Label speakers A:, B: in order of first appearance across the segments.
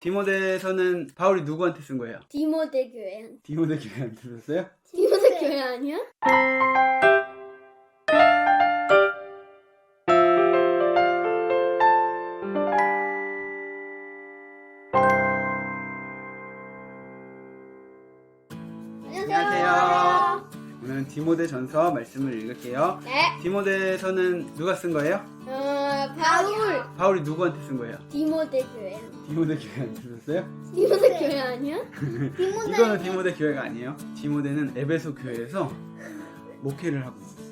A: 디모데서는 바울이 누구한테 쓴 거예요?
B: 디모데 교회.
A: 디모데 교회한테 썼어요?
B: 디모데 교회 아니야?
A: 안녕하세요. 오늘은 디모데전서 말씀을 읽을게요.
B: 네.
A: 디모데서는 누가 쓴 거예요?
B: 바울.
A: 바울이 누구한테 쓴 거예요?
B: 디모데 교회.
A: 디모데 교회한테 썼어요?
B: 디모데 교회 아니야?
A: 이거는 디모데 교회가 아니에요. 디모데는 에베소 교회에서 목회를 하고 있었어요.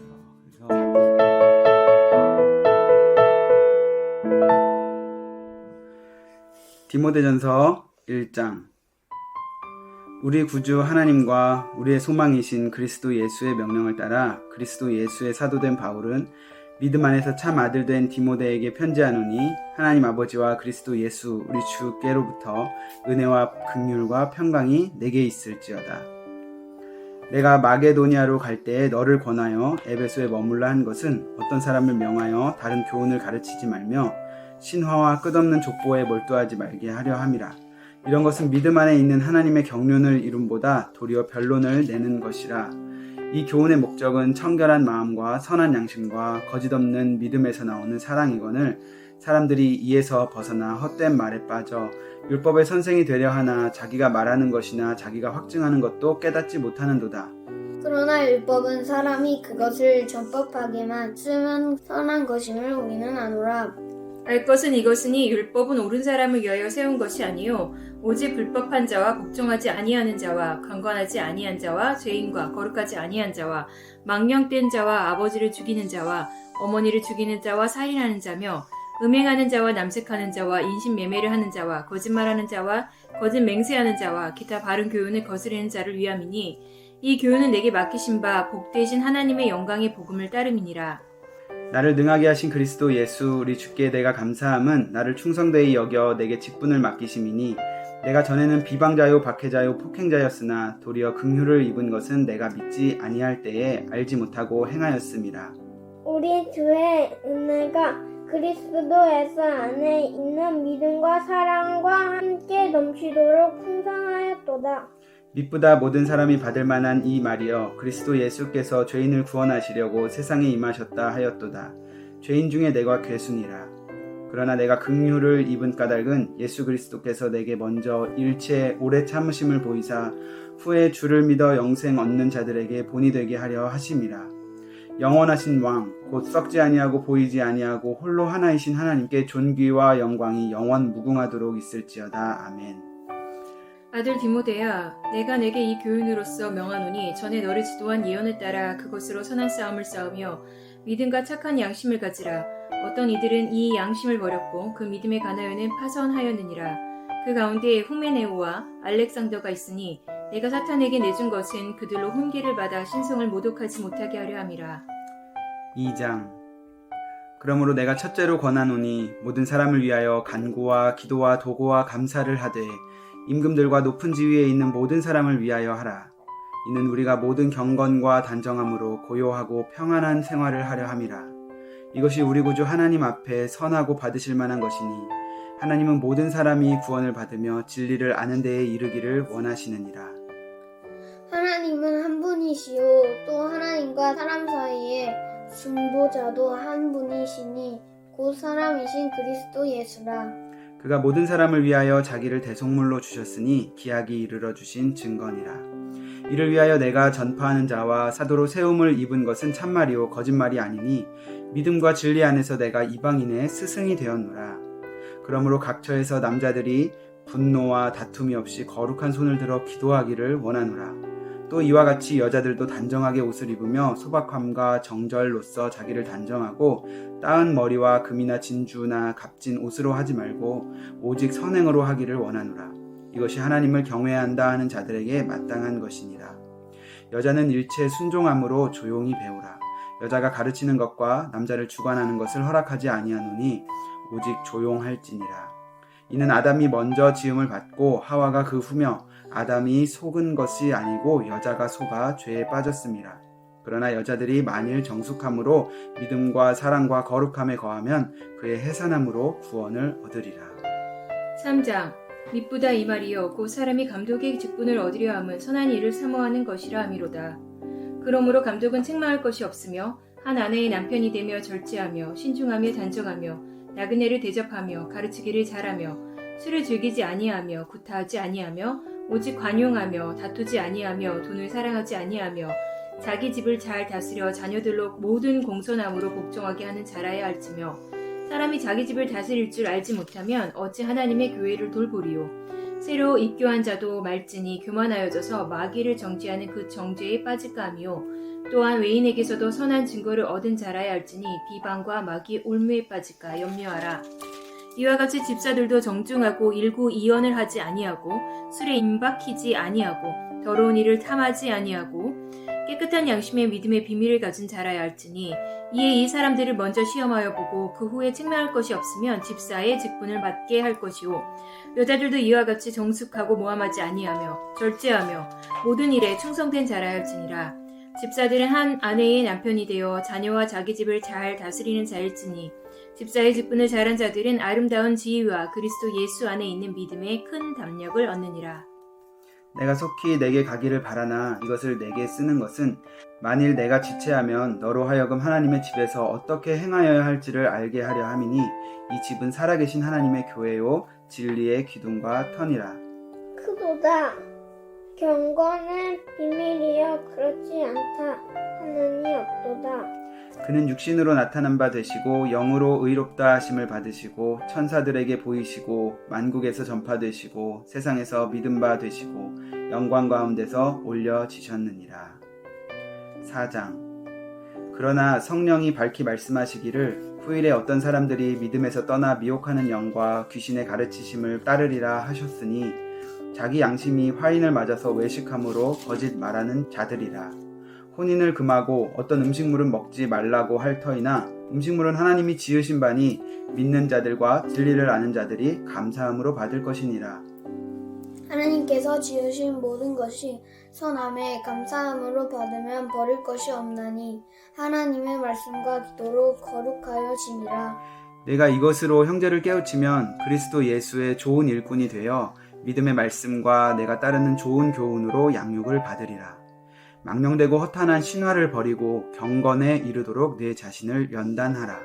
A: 디모데전서 1장. 우리 구주 하나님과 우리의 소망이신 그리스도 예수의 명령을 따라 그리스도 예수의 사도된 바울은 믿음 안에서 참 아들 된 디모데에게 편지하노니 하나님 아버지와 그리스도 예수 우리 주께로부터 은혜와 긍휼과 평강이 내게 있을지어다. 내가 마게도니아로 갈 때에 너를 권하여 에베소에 머물라 한 것은 어떤 사람을 명하여 다른 교훈을 가르치지 말며 신화와 끝없는 족보에 몰두하지 말게 하려 함이라. 이런 것은 믿음 안에 있는 하나님의 경륜을 이룸보다 도리어 변론을 내는 것이라. 이 교훈의 목적은 청결한 마음과 선한 양심과 거짓없는 믿음에서 나오는 사랑이거늘 사람들이 이에서 벗어나 헛된 말에 빠져 율법의 선생이 되려 하나 자기가 말하는 것이나 자기가 확증하는 것도 깨닫지 못하는도다.
B: 그러나 율법은 사람이 그것을 전법하게만 쓰면 선한 것임을 우리는 아노라.
C: 알 것은 이것이니 율법은 옳은 사람을 위하여 세운 것이 아니요 오직 불법한 자와 복종하지 아니하는 자와 강권하지 아니한 자와 죄인과 거룩하지 아니한 자와 망령된 자와 아버지를 죽이는 자와 어머니를 죽이는 자와 살인하는 자며 음행하는 자와 남색하는 자와 인신매매를 하는 자와 거짓말하는 자와 거짓 맹세하는 자와 기타 바른 교훈을 거스르는 자를 위함이니 이 교훈은 내게 맡기신 바 복되신 하나님의 영광의 복음을 따름이니라.
A: 나를 능하게 하신 그리스도 예수 우리 주께 내가 감사함은 나를 충성되이 여겨 내게 직분을 맡기심이니 내가 전에는 비방자요 박해자요 폭행자였으나 도리어 긍휼을 입은 것은 내가 믿지 아니할 때에 알지 못하고 행하였음이라.
D: 우리 주의 은혜가 그리스도에서 안에 있는 믿음과 사랑과 함께 넘치도록 풍성하였도다.
A: 믿보다 모든 사람이 받을 만한 이 말이여 그리스도 예수께서 죄인을 구원하시려고 세상에 임하셨다 하였도다. 죄인 중에 내가 괴순이라. 그러나 내가 긍휼을 입은 까닭은 예수 그리스도께서 내게 먼저 일체 오래 참으심을 보이사 후에 주를 믿어 영생 얻는 자들에게 본이 되게 하려 하심이라. 영원하신 왕 곧 썩지 아니하고 보이지 아니하고 홀로 하나이신 하나님께 존귀와 영광이 영원 무궁하도록 있을지어다. 아멘.
C: 아들 디모데야, 내가 내게 이 교훈으로서 명하노니 전에 너를 지도한 예언을 따라 그것으로 선한 싸움을 싸우며 믿음과 착한 양심을 가지라. 어떤 이들은 이 양심을 버렸고 그 믿음에 관하여는 파선하였느니라. 그 가운데 후메네오와 알렉산더가 있으니 내가 사탄에게 내준 것은 그들로 훈계를 받아 신성을 모독하지 못하게 하려 함이라.
A: 2장. 그러므로 내가 첫째로 권하노니 모든 사람을 위하여 간구와 기도와 도고와 감사를 하되 임금들과 높은 지위에 있는 모든 사람을 위하여 하라. 이는 우리가 모든 경건과 단정함으로 고요하고 평안한 생활을 하려 함이라. 이것이 우리 구주 하나님 앞에 선하고 받으실 만한 것이니 하나님은 모든 사람이 구원을 받으며 진리를 아는 데에 이르기를 원하시느니라.
D: 하나님은 한 분이시요 또 하나님과 사람 사이에 중보자도 한 분이시니 곧 사람이신 그리스도 예수라.
A: 그가 모든 사람을 위하여 자기를 대속물로 주셨으니 기약이 이르러 주신 증거니라. 이를 위하여 내가 전파하는 자와 사도로 세움을 입은 것은 참말이요 거짓말이 아니니 믿음과 진리 안에서 내가 이방인의 스승이 되었노라. 그러므로 각처에서 남자들이 분노와 다툼이 없이 거룩한 손을 들어 기도하기를 원하노라. 또 이와 같이 여자들도 단정하게 옷을 입으며 소박함과 정절로써 자기를 단정하고 따은 머리와 금이나 진주나 값진 옷으로 하지 말고 오직 선행으로 하기를 원하노라. 이것이 하나님을 경외한다 하는 자들에게 마땅한 것이니라. 여자는 일체 순종함으로 조용히 배우라. 여자가 가르치는 것과 남자를 주관하는 것을 허락하지 아니하노니 오직 조용할지니라. 이는 아담이 먼저 지음을 받고 하와가 그 후며 아담이 속은 것이 아니고 여자가 속아 죄에 빠졌음이라. 그러나 여자들이 만일 정숙함으로 믿음과 사랑과 거룩함에 거하면 그의 해산함으로 구원을 얻으리라.
C: 3장. 미쁘다 이 말이여 곧 사람이 감독의 직분을 얻으려 함은 선한 일을 사모하는 것이라 함이로다. 그러므로 감독은 책망할 것이 없으며 한 아내의 남편이 되며 절제하며 신중하며 단정하며 나그네를 대접하며 가르치기를 잘하며 술을 즐기지 아니하며 구타하지 아니하며 오직 관용하며 다투지 아니하며 돈을 사랑하지 아니하며 자기 집을 잘 다스려 자녀들로 모든 공손함으로 복종하게 하는 자라야 할지며 사람이 자기 집을 다스릴 줄 알지 못하면 어찌 하나님의 교회를 돌보리요. 새로 입교한 자도 말진이 교만하여져서 마귀를 정죄하는 그 정죄에 빠질까 하며 또한 외인에게서도 선한 증거를 얻은 자라야 할지니 비방과 마귀의 올무에 빠질까 염려하라. 이와 같이 집사들도 정중하고 일구 이언을 하지 아니하고 술에 임박히지 아니하고 더러운 일을 탐하지 아니하고 깨끗한 양심의 믿음의 비밀을 가진 자라야 할지니 이에 이 사람들을 먼저 시험하여 보고 그 후에 책망할 것이 없으면 집사의 직분을 맡게 할 것이요 여자들도 이와 같이 정숙하고 모함하지 아니하며 절제하며 모든 일에 충성된 자라야 할지니라. 집사들은 한 아내의 남편이 되어 자녀와 자기 집을 잘 다스리는 자일지니 집사의 직분을 잘한 자들은 아름다운 지위와 그리스도 예수 안에 있는 믿음에 큰 담력을 얻느니라.
A: 내가 속히 내게 가기를 바라나 이것을 내게 쓰는 것은 만일 내가 지체하면 너로 하여금 하나님의 집에서 어떻게 행하여야 할지를 알게 하려 함이니 이 집은 살아계신 하나님의 교회요 진리의 기둥과 터니라.
D: 그도다. 경건은 비밀이여 그렇지 않다 하느니 없도다.
A: 그는 육신으로 나타난 바 되시고 영으로 의롭다 하심을 받으시고 천사들에게 보이시고 만국에서 전파되시고 세상에서 믿음 바 되시고 영광 가운데서 올려지셨느니라. 4장. 그러나 성령이 밝히 말씀하시기를 후일에 어떤 사람들이 믿음에서 떠나 미혹하는 영과 귀신의 가르치심을 따르리라 하셨으니 자기 양심이 화인을 맞아서 외식함으로 거짓 말하는 자들이라. 혼인을 금하고 어떤 음식물은 먹지 말라고 할 터이나 음식물은 하나님이 지으신 바니 믿는 자들과 진리를 아는 자들이 감사함으로 받을 것이니라.
B: 하나님께서 지으신 모든 것이 선함에 감사함으로 받으면 버릴 것이 없나니 하나님의 말씀과 기도로 거룩하여지니라.
A: 내가 이것으로 형제를 깨우치면 그리스도 예수의 좋은 일꾼이 되어 믿음의 말씀과 내가 따르는 좋은 교훈으로 양육을 받으리라. 망령되고 허탄한 신화를 버리고 경건에 이르도록 내 자신을 연단하라.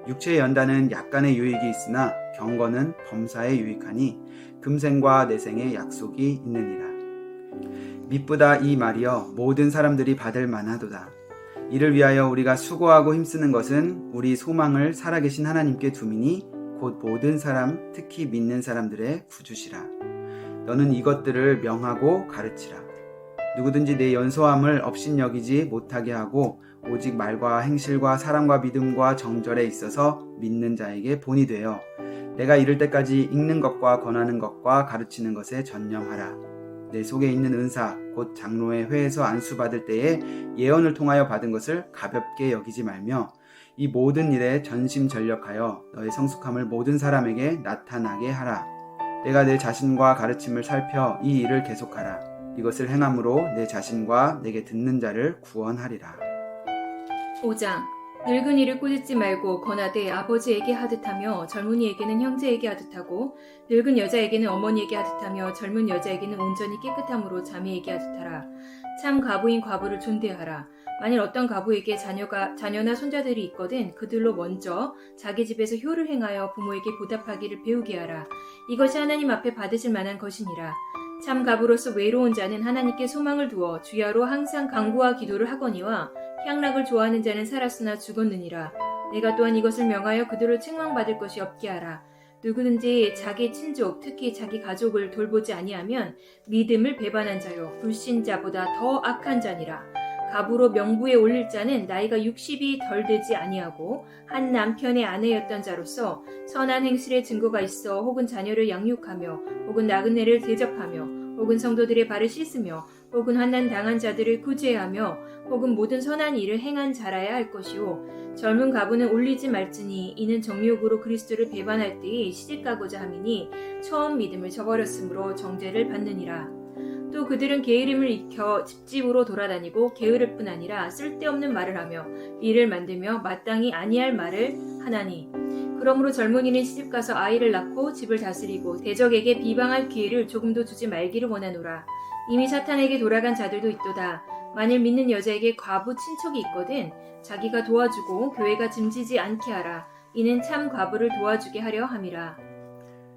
A: 육체의 연단은 약간의 유익이 있으나 경건은 범사에 유익하니 금생과 내생의 약속이 있느니라. 미쁘다 이 말이여 모든 사람들이 받을 만하도다. 이를 위하여 우리가 수고하고 힘쓰는 것은 우리 소망을 살아계신 하나님께 두미니 곧 모든 사람 특히 믿는 사람들의 구주시라. 너는 이것들을 명하고 가르치라. 누구든지 내 연소함을 업신여기지 못하게 하고 오직 말과 행실과 사랑과 믿음과 정절에 있어서 믿는 자에게 본이 되어 내가 이를 때까지 읽는 것과 권하는 것과 가르치는 것에 전념하라. 내 속에 있는 은사 곧 장로의 회에서 안수받을 때에 예언을 통하여 받은 것을 가볍게 여기지 말며 이 모든 일에 전심전력하여 너의 성숙함을 모든 사람에게 나타나게 하라. 내가 내 자신과 가르침을 살펴 이 일을 계속하라. 이것을 행함으로 내 자신과 내게 듣는 자를 구원하리라.
C: 5장. 늙은이를 꾸짖지 말고 권하되 아버지에게 하듯하며 젊은이에게는 형제에게 하듯하고 늙은 여자에게는 어머니에게 하듯하며 젊은 여자에게는 온전히 깨끗함으로 자매에게 하듯하라. 참 과부인 과부를 존대하라. 만일 어떤 과부에게 자녀나 손자들이 있거든 그들로 먼저 자기 집에서 효를 행하여 부모에게 보답하기를 배우게 하라. 이것이 하나님 앞에 받으실 만한 것이니라. 참 과부로서 외로운 자는 하나님께 소망을 두어 주야로 항상 간구와 기도를 하거니와 향락을 좋아하는 자는 살았으나 죽었느니라. 내가 또한 이것을 명하여 그들을 책망받을 것이 없게 하라. 누구든지 자기 친족 특히 자기 가족을 돌보지 아니하면 믿음을 배반한 자요 불신자보다 더 악한 자니라. 가부로 명부에 올릴 자는 나이가 60이 덜 되지 아니하고 한 남편의 아내였던 자로서 선한 행실의 증거가 있어 혹은 자녀를 양육하며 혹은 나그네를 대접하며 혹은 성도들의 발을 씻으며 혹은 환난 당한 자들을 구제하며 혹은 모든 선한 일을 행한 자라야 할 것이요 젊은 가부는 올리지 말지니 이는 정욕으로 그리스도를 배반할 때에 시집가고자 함이니 처음 믿음을 저버렸으므로 정죄를 받느니라. 또 그들은 게으름을 익혀 집집으로 돌아다니고 게으를 뿐 아니라 쓸데없는 말을 하며 일을 만들며 마땅히 아니할 말을 하나니 그러므로 젊은이는 시집가서 아이를 낳고 집을 다스리고 대적에게 비방할 기회를 조금도 주지 말기를 원하노라. 이미 사탄에게 돌아간 자들도 있도다. 만일 믿는 여자에게 과부 친척이 있거든 자기가 도와주고 교회가 짐지지 않게 하라. 이는 참 과부를 도와주게 하려 함이라.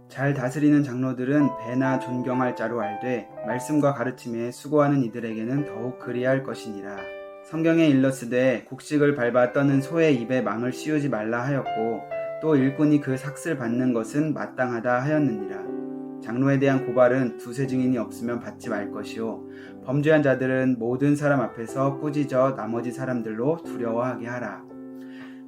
A: 잘 다스리는 장로들은 배나 존경할 자로 알되 말씀과 가르침에 수고하는 이들에게는 더욱 그리할 것이니라. 성경에 일렀으되 곡식을 밟아 떠는 소의 입에 망을 씌우지 말라 하였고 또 일꾼이 그 삭슬 받는 것은 마땅하다 하였느니라. 장로에 대한 고발은 두세 증인이 없으면 받지 말 것이요 범죄한 자들은 모든 사람 앞에서 꾸짖어 나머지 사람들로 두려워하게 하라.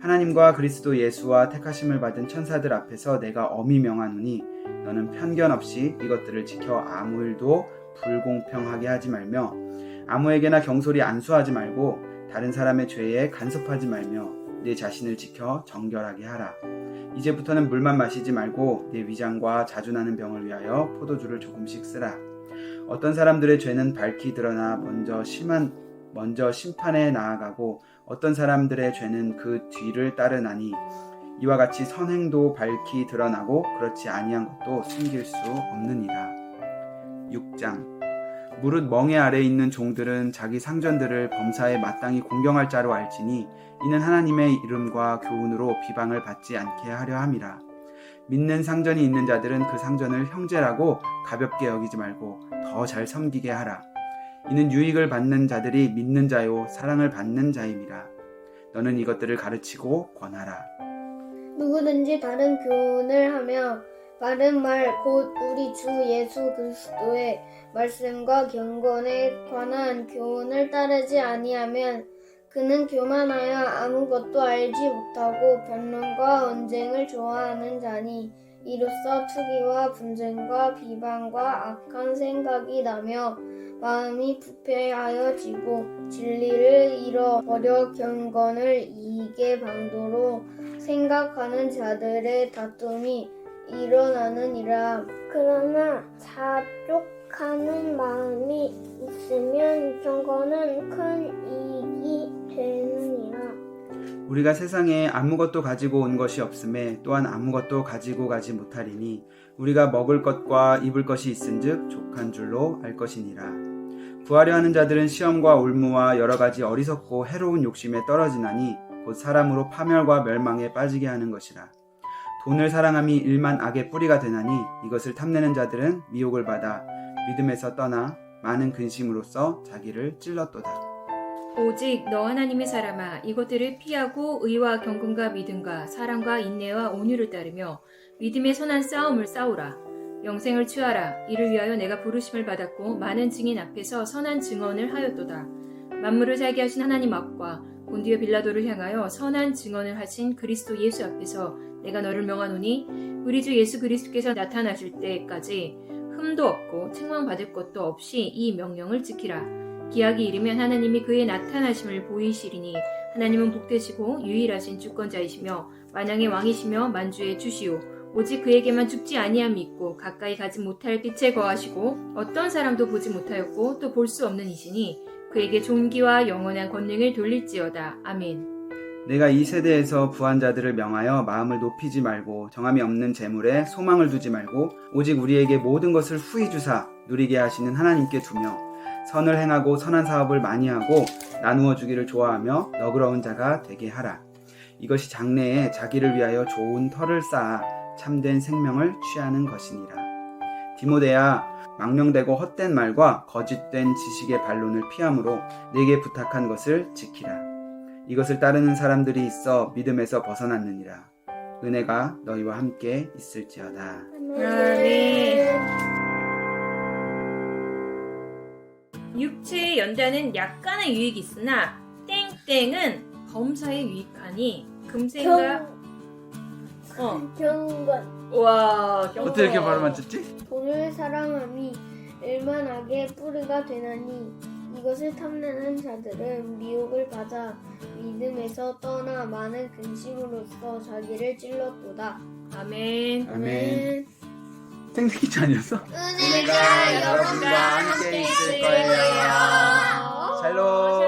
A: 하나님과 그리스도 예수와 택하심을 받은 천사들 앞에서 내가 엄히 명하노니 너는 편견 없이 이것들을 지켜 아무 일도 불공평하게 하지 말며 아무에게나 경솔히 안수하지 말고 다른 사람의 죄에 간섭하지 말며 내 자신을 지켜 정결하게 하라. 이제부터는 물만 마시지 말고 내 위장과 자주 나는 병을 위하여 포도주를 조금씩 쓰라. 어떤 사람들의 죄는 밝히 드러나 먼저 심판에 나아가고 어떤 사람들의 죄는 그 뒤를 따르나니 이와 같이 선행도 밝히 드러나고 그렇지 아니한 것도 숨길 수 없느니라. 6장 무릇 멍에 아래 있는 종들은 자기 상전들을 범사에 마땅히 공경할 자로 알지니 이는 하나님의 이름과 교훈으로 비방을 받지 않게 하려 함이라. 믿는 상전이 있는 자들은 그 상전을 형제라고 가볍게 여기지 말고 더 잘 섬기게 하라. 이는 유익을 받는 자들이 믿는 자요 사랑을 받는 자임이라. 너는 이것들을 가르치고 권하라.
B: 누구든지 다른 교훈을 하며 바른 말 곧 우리 주 예수 그리스도의 말씀과 경건에 관한 교훈을 따르지 아니하면 그는 교만하여 아무것도 알지 못하고 변론과 언쟁을 좋아하는 자니 이로써 투기와 분쟁과 비방과 악한 생각이 나며 마음이 부패하여지고 진리를 잃어버려 경건을 이익의 방도로 생각하는 자들의 다툼이 일어나느니라.
D: 그러나 자족하는 마음이 있으면 경건은 큰 이익이 되느니라.
A: 우리가 세상에 아무것도 가지고 온 것이 없음에 또한 아무것도 가지고 가지 못하리니 우리가 먹을 것과 입을 것이 있은즉 족한 줄로 알 것이니라. 구하려 하는 자들은 시험과 올무와 여러 가지 어리석고 해로운 욕심에 떨어지나니 곧 사람으로 파멸과 멸망에 빠지게 하는 것이라. 돈을 사랑함이 일만 악의 뿌리가 되나니 이것을 탐내는 자들은 미혹을 받아 믿음에서 떠나 많은 근심으로써 자기를 찔렀도다.
C: 오직 너 하나님의 사람아 이것들을 피하고 의와 경건과 믿음과 사랑과 인내와 온유를 따르며 믿음의 선한 싸움을 싸우라. 영생을 취하라. 이를 위하여 내가 부르심을 받았고 많은 증인 앞에서 선한 증언을 하였도다. 만물을 살게 하신 하나님 앞과 본디오 빌라도를 향하여 선한 증언을 하신 그리스도 예수 앞에서 내가 너를 명하노니 우리 주 예수 그리스도께서 나타나실 때까지 흠도 없고 책망받을 것도 없이 이 명령을 지키라. 기약이 이르면 하나님이 그의 나타나심을 보이시리니 하나님은 복되시고 유일하신 주권자이시며 만왕의 왕이시며 만주의 주시오. 오직 그에게만 죽지 아니함이 있고 가까이 가지 못할 빛에 거하시고 어떤 사람도 보지 못하였고 또 볼 수 없는 이시니 그에게 존귀와 영원한 권능을 돌릴지어다. 아멘.
A: 내가 이 세대에서 부한 자들을 명하여 마음을 높이지 말고 정함이 없는 재물에 소망을 두지 말고 오직 우리에게 모든 것을 후히 주사 누리게 하시는 하나님께 두며 선을 행하고 선한 사업을 많이 하고 나누어 주기를 좋아하며 너그러운 자가 되게 하라. 이것이 장래에 자기를 위하여 좋은 터를 쌓아 참된 생명을 취하는 것이니라. 디모데야, 망령되고 헛된 말과 거짓된 지식의 반론을 피함으로 내게 부탁한 것을 지키라. 이것을 따르는 사람들이 있어 믿음에서 벗어났느니라. 은혜가 너희와 함께 있을지어다.
C: 아멘. 육체의 연단은 약간의 유익이 있으나 땡땡은 범사에 유익하니 금생과
D: 경건.
C: 와
A: 어떻게 이렇게 바로 맞췄지?
B: 돈을 사랑함이 일만 악의 뿌리가 되나니 이것을 탐내는 자들은 미혹을 받아 믿음에서 떠나 많은 근심으로써 자기를 찔렀도다.
C: 아멘.
A: 아멘. 땡땡이치 아니었어?
B: 은혜가
A: 여러분과 함께 있을 거예요. 샬롬.